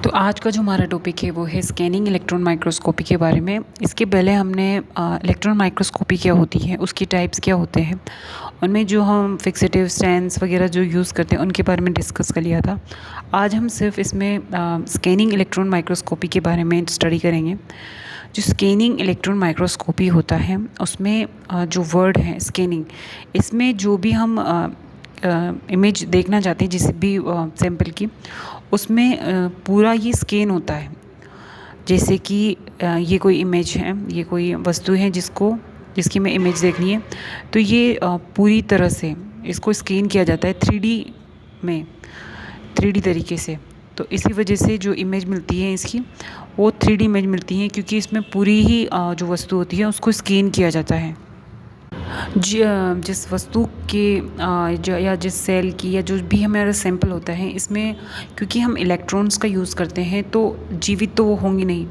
तो आज का जो हमारा टॉपिक है वो है स्कैनिंग इलेक्ट्रॉन माइक्रोस्कोपी के बारे में। इसके पहले हमने इलेक्ट्रॉन माइक्रोस्कोपी क्या होती है, उसकी टाइप्स क्या होते हैं, उनमें जो हम फिक्सेटिव स्टैंड्स वगैरह जो यूज़ करते हैं उनके बारे में डिस्कस कर लिया था। आज हम सिर्फ इसमें स्कैनिंग इलेक्ट्रॉन माइक्रोस्कोपी के बारे में स्टडी करेंगे। जो स्कैनिंग इलेक्ट्रॉन माइक्रोस्कोपी होता है उसमें जो वर्ड है स्कैनिंग, इसमें जो भी हम इमेज देखना चाहते हैं जिस भी सैंपल की, उसमें पूरा ये स्कैन होता है। जैसे कि ये कोई इमेज है, ये कोई वस्तु है जिसकी मैं इमेज देखनी है, तो ये पूरी तरह से इसको स्कैन किया जाता है 3D में, 3D तरीके से। तो इसी वजह से जो इमेज मिलती है इसकी वो 3D इमेज मिलती है, क्योंकि इसमें पूरी ही जो वस्तु होती है उसको स्कैन किया जाता है। जिस वस्तु के या जिस सेल की या जो भी हमारा सैंपल होता है, इसमें क्योंकि हम इलेक्ट्रॉन्स का यूज़ करते हैं तो जीवित तो वो होंगी नहीं,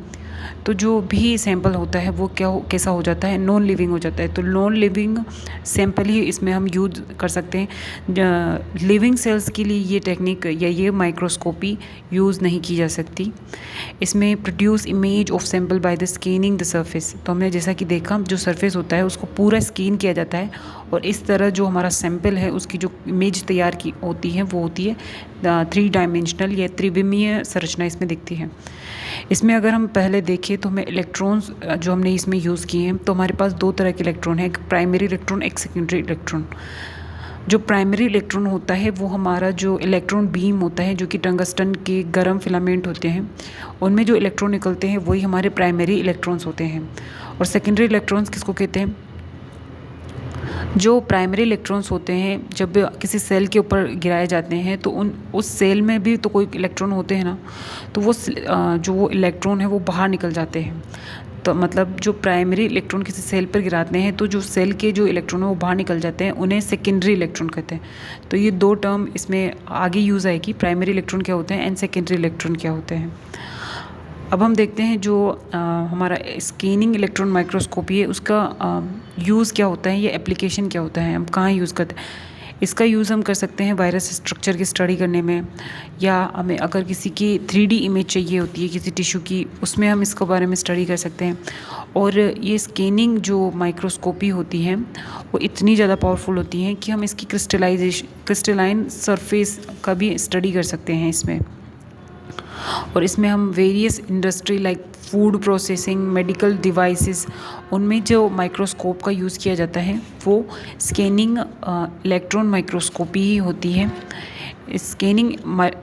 तो जो भी सैंपल होता है वो कैसा हो जाता है, नॉन लिविंग हो जाता है। तो नॉन लिविंग सैंपल ही इसमें हम यूज़ कर सकते हैं। लिविंग सेल्स के लिए ये टेक्निक या ये माइक्रोस्कोपी यूज़ नहीं की जा सकती। इसमें produce image of sample by the scanning the surface. तो हमने जैसा कि देखा, जो सरफेस होता है उसको पूरा स्कैन किया जाता है और इस तरह जो हमारा सैंपल है उसकी जो इमेज तैयार की होती है वो होती है 3 डायमेंशनल या त्रिविमीय संरचना इसमें दिखती है। इसमें अगर हम पहले देखें तो हमें इलेक्ट्रॉन्स जो हमने इसमें यूज़ किए हैं, तो हमारे पास 2 तरह के इलेक्ट्रॉन है, एक प्राइमरी इलेक्ट्रॉन, एक सेकेंडरी इलेक्ट्रॉन। जो प्राइमरी इलेक्ट्रॉन होता है वो हमारा जो इलेक्ट्रॉन बीम होता है, जो कि टंगस्टन के गर्म फिलामेंट होते हैं, उनमें जो इलेक्ट्रॉन निकलते हैं वही हमारे प्राइमरी इलेक्ट्रॉन्स होते हैं। और सेकेंडरी इलेक्ट्रॉन्स किसको कहते हैं? जो प्राइमरी इलेक्ट्रॉन्स होते हैं जब किसी सेल के ऊपर गिराए जाते हैं तो उस सेल में भी तो कोई इलेक्ट्रॉन होते हैं ना, तो वो इलेक्ट्रॉन है वो बाहर निकल जाते हैं। तो मतलब जो प्राइमरी इलेक्ट्रॉन किसी सेल पर गिराते हैं तो जो सेल के जो इलेक्ट्रॉन है वो बाहर निकल जाते हैं, उन्हें सेकेंडरी इलेक्ट्रॉन कहते हैं। तो ये 2 टर्म इसमें आगे यूज़ आएगी, प्राइमरी इलेक्ट्रॉन क्या होते हैं एंड सेकेंडरी इलेक्ट्रॉन क्या होते हैं। अब हम देखते हैं जो हमारा स्कैनिंग इलेक्ट्रॉन माइक्रोस्कोपी है उसका यूज़ क्या होता है, ये एप्लीकेशन क्या होता है, हम कहाँ यूज़ करते हैं। इसका यूज़ हम कर सकते हैं वायरस स्ट्रक्चर की स्टडी करने में, या हमें अगर किसी की 3D इमेज चाहिए होती है किसी टिश्यू की, उसमें हम इसके बारे में स्टडी कर सकते हैं। और ये स्कैनिंग जो माइक्रोस्कोपी होती है वो इतनी ज़्यादा पावरफुल होती है कि हम इसकी क्रिस्टलाइन सरफेस का भी स्टडी कर सकते हैं इसमें। और इसमें हम various industry like food processing, medical devices, उनमें जो माइक्रोस्कोप का यूज़ किया जाता है वो स्कैनिंग इलेक्ट्रॉन माइक्रोस्कोपी ही होती है। स्कैनिंग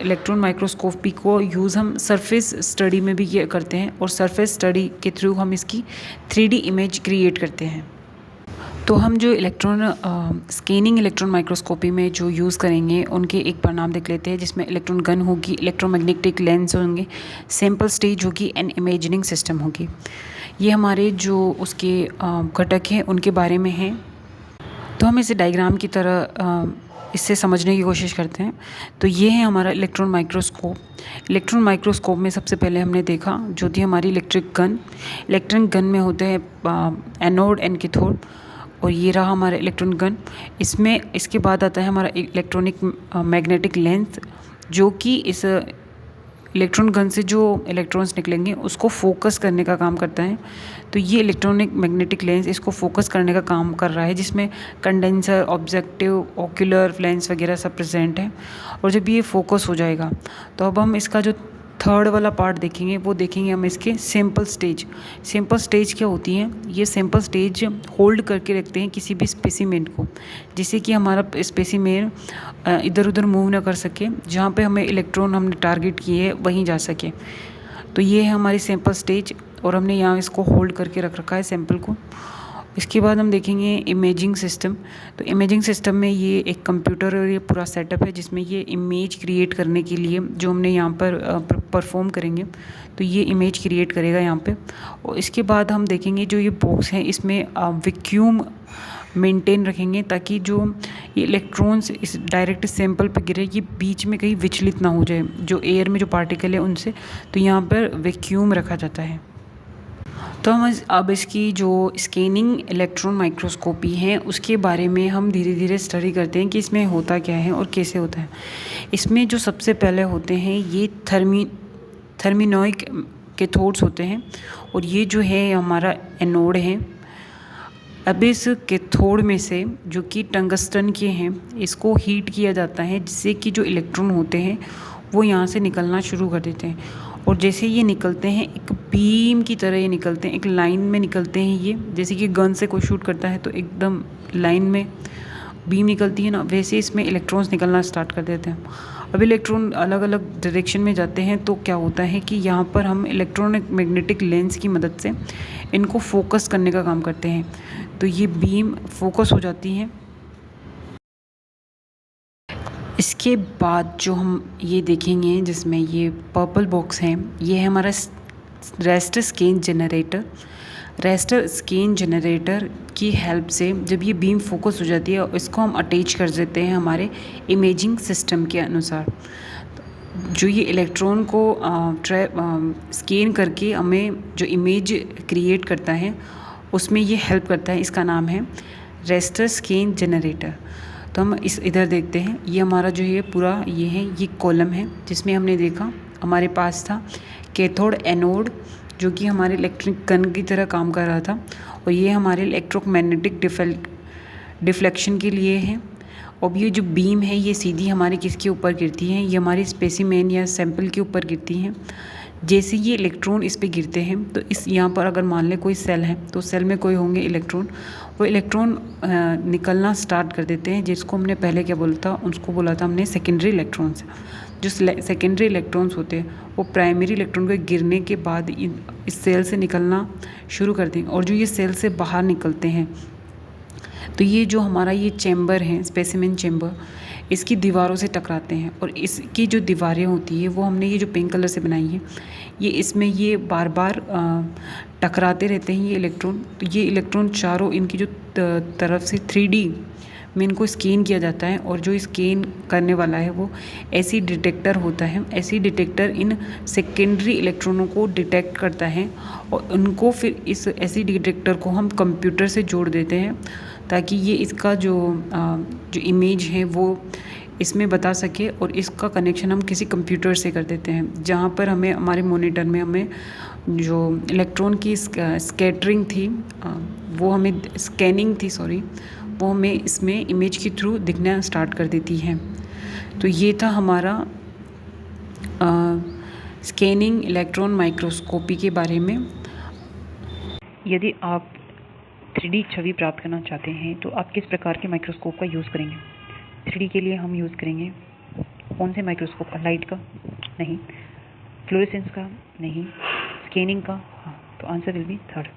इलेक्ट्रॉन माइक्रोस्कोपी को यूज़ हम सरफेस स्टडी में भी करते हैं, और सरफेस स्टडी के थ्रू हम इसकी 3D इमेज क्रिएट करते हैं। तो हम जो स्कैनिंग इलेक्ट्रॉन माइक्रोस्कोपी में जो यूज़ करेंगे उनके एक परिणाम देख लेते हैं, जिसमें इलेक्ट्रॉन गन होगी, इलेक्ट्रोमैग्नेटिक लेंस होंगे, सैंपल स्टेज होगी एंड इमेजिंग सिस्टम होगी। ये हमारे जो उसके घटक हैं उनके बारे में हैं। तो हम इसे डायग्राम की तरह इससे समझने की कोशिश करते हैं। तो ये है हमारा इलेक्ट्रॉन माइक्रोस्कोप। इलेक्ट्रॉन माइक्रोस्कोप में सबसे पहले हमने देखा जो थी हमारी इलेक्ट्रिक गन। इलेक्ट्रिक गन में होते हैं एनोड एंड कैथोड, और ये रहा हमारा इलेक्ट्रॉन गन। इसके बाद आता है हमारा इलेक्ट्रॉनिक मैग्नेटिक लेंस, जो कि इस इलेक्ट्रॉन गन से जो इलेक्ट्रॉन्स निकलेंगे उसको फोकस करने का काम करता है। तो ये इलेक्ट्रॉनिक मैग्नेटिक लेंस इसको फोकस करने का काम कर रहा है, जिसमें कंडेंसर, ऑब्जेक्टिव, ओक्यूलर लेंस वगैरह सब प्रेजेंट है। और जब ये फोकस हो जाएगा तो अब हम इसका जो थर्ड वाला पार्ट देखेंगे वो देखेंगे हम इसके सैंपल स्टेज। सैंपल स्टेज क्या होती हैं? ये सैंपल स्टेज होल्ड करके रखते हैं किसी भी स्पेसिमेन को, जिससे कि हमारा स्पेसिमेन इधर उधर मूव ना कर सके, जहाँ पे हमें इलेक्ट्रॉन हमने टारगेट किए है वहीं जा सके। तो ये है हमारी सैंपल स्टेज, और हमने यहाँ इसको होल्ड करके रख रखा है सैंपल को। इसके बाद हम देखेंगे इमेजिंग सिस्टम। तो इमेजिंग सिस्टम में ये एक कंप्यूटर और ये पूरा सेटअप है, जिसमें ये इमेज क्रिएट करने के लिए जो हमने यहाँ पर परफॉर्म करेंगे, तो ये इमेज क्रिएट करेगा यहाँ पे। और इसके बाद हम देखेंगे जो ये बॉक्स है इसमें वैक्यूम मेंटेन रखेंगे, ताकि जो ये इलेक्ट्रॉन्स इस डायरेक्ट सैंपल पे गिरे ये बीच में कहीं विचलित ना हो जाए, जो एयर में जो पार्टिकल है उनसे। तो यहाँ पर वैक्यूम रखा जाता है। तो हम अब इसकी जो स्कैनिंग इलेक्ट्रॉन माइक्रोस्कोपी है उसके बारे में हम धीरे धीरे स्टडी करते हैं कि इसमें होता क्या है और कैसे होता है। इसमें जो सबसे पहले होते हैं ये थर्मिनोइक कैथोड्स होते हैं और ये जो है हमारा एनोड है। अब इस कैथोड में से जो कि टंगस्टन के हैं इसको हीट किया जाता है जिससे कि जो इलेक्ट्रॉन होते हैं वो यहाँ से निकलना शुरू कर देते हैं और जैसे ये निकलते हैं एक बीम की तरह ये निकलते हैं, एक लाइन में निकलते हैं। ये जैसे कि गन से कोई शूट करता है तो एकदम लाइन में बीम निकलती है ना, वैसे इसमें इलेक्ट्रॉन्स निकलना स्टार्ट कर देते हैं। अब इलेक्ट्रॉन अलग अलग डायरेक्शन में जाते हैं तो क्या होता है कि यहाँ पर हम इलेक्ट्रॉनिक मैग्नेटिक लेंस की मदद से इनको फोकस करने का काम करते हैं, तो ये बीम फोकस हो जाती है। इसके बाद जो हम ये देखेंगे जिसमें ये पर्पल बॉक्स है, ये है हमारा raster scan generator. Raster scan generator की हेल्प से जब ये बीम फोकस हो जाती है इसको हम अटैच कर देते हैं हमारे इमेजिंग सिस्टम के अनुसार। जो ये इलेक्ट्रॉन को स्कैन करके हमें जो इमेज क्रिएट करता है उसमें ये हेल्प करता है। इसका नाम है रास्टर स्कैन जनरेटर। तो हम इधर देखते हैं, ये हमारा जो ये पूरा ये कॉलम है जिसमें हमने देखा हमारे पास था कैथोड एनोड जो कि हमारे इलेक्ट्रिक गन की तरह काम कर रहा था, और ये हमारे इलेक्ट्रोमैग्नेटिक डिफ्लेक्शन के लिए है। अब ये जो बीम है ये सीधी हमारे किसके ऊपर गिरती है, ये हमारी स्पेसिमेन या सैंपल के ऊपर गिरती हैं। जैसे ये इलेक्ट्रॉन इस पे गिरते हैं तो इस यहाँ पर अगर मान लें कोई सेल है तो सेल में कोई होंगे इलेक्ट्रॉन, वो इलेक्ट्रॉन निकलना स्टार्ट कर देते हैं। जिसको हमने पहले क्या बोला था, उसको बोला था हमने सेकेंडरी इलेक्ट्रॉन्स। जो सेकेंडरी इलेक्ट्रॉन्स होते हैं वो प्राइमरी इलेक्ट्रॉन के गिरने के बाद इस सेल से निकलना शुरू कर देंगे, और जो ये सेल से बाहर निकलते हैं तो ये जो हमारा ये चैम्बर है स्पेसिमेन चैम्बर, इसकी दीवारों से टकराते हैं, और इसकी जो दीवारें होती है वो हमने ये जो पिंक कलर से बनाई है, ये इसमें ये बार बार टकराते रहते हैं ये इलेक्ट्रॉन। तो ये इलेक्ट्रॉन चारों इनकी जो तरफ से 3D में इनको स्कैन किया जाता है, और जो स्कैन करने वाला है वो ऐसी डिटेक्टर होता है। ऐसी डिटेक्टर इन सेकेंडरी इलेक्ट्रॉनों को डिटेक्ट करता है, और उनको फिर इस ऐसी डिटेक्टर को हम कंप्यूटर से जोड़ देते हैं ताकि ये इसका जो इमेज है वो इसमें बता सके, और इसका कनेक्शन हम किसी कंप्यूटर से कर देते हैं जहाँ पर हमें हमारे मॉनिटर में हमें जो इलेक्ट्रॉन की स्कैटरिंग थी वो हमें स्कैनिंग थी वो हमें इसमें इमेज के थ्रू दिखना स्टार्ट कर देती है। तो ये था हमारा स्कैनिंग इलेक्ट्रॉन माइक्रोस्कोपी के बारे में। यदि आप 3D छवि प्राप्त करना चाहते हैं तो आप किस प्रकार के माइक्रोस्कोप का यूज़ करेंगे? 3D के लिए हम यूज़ करेंगे कौन से माइक्रोस्कोप का? लाइट का? नहीं। फ्लोरेसेंस का? नहीं। स्कैनिंग का? हाँ। तो आंसर विल बी थर्ड।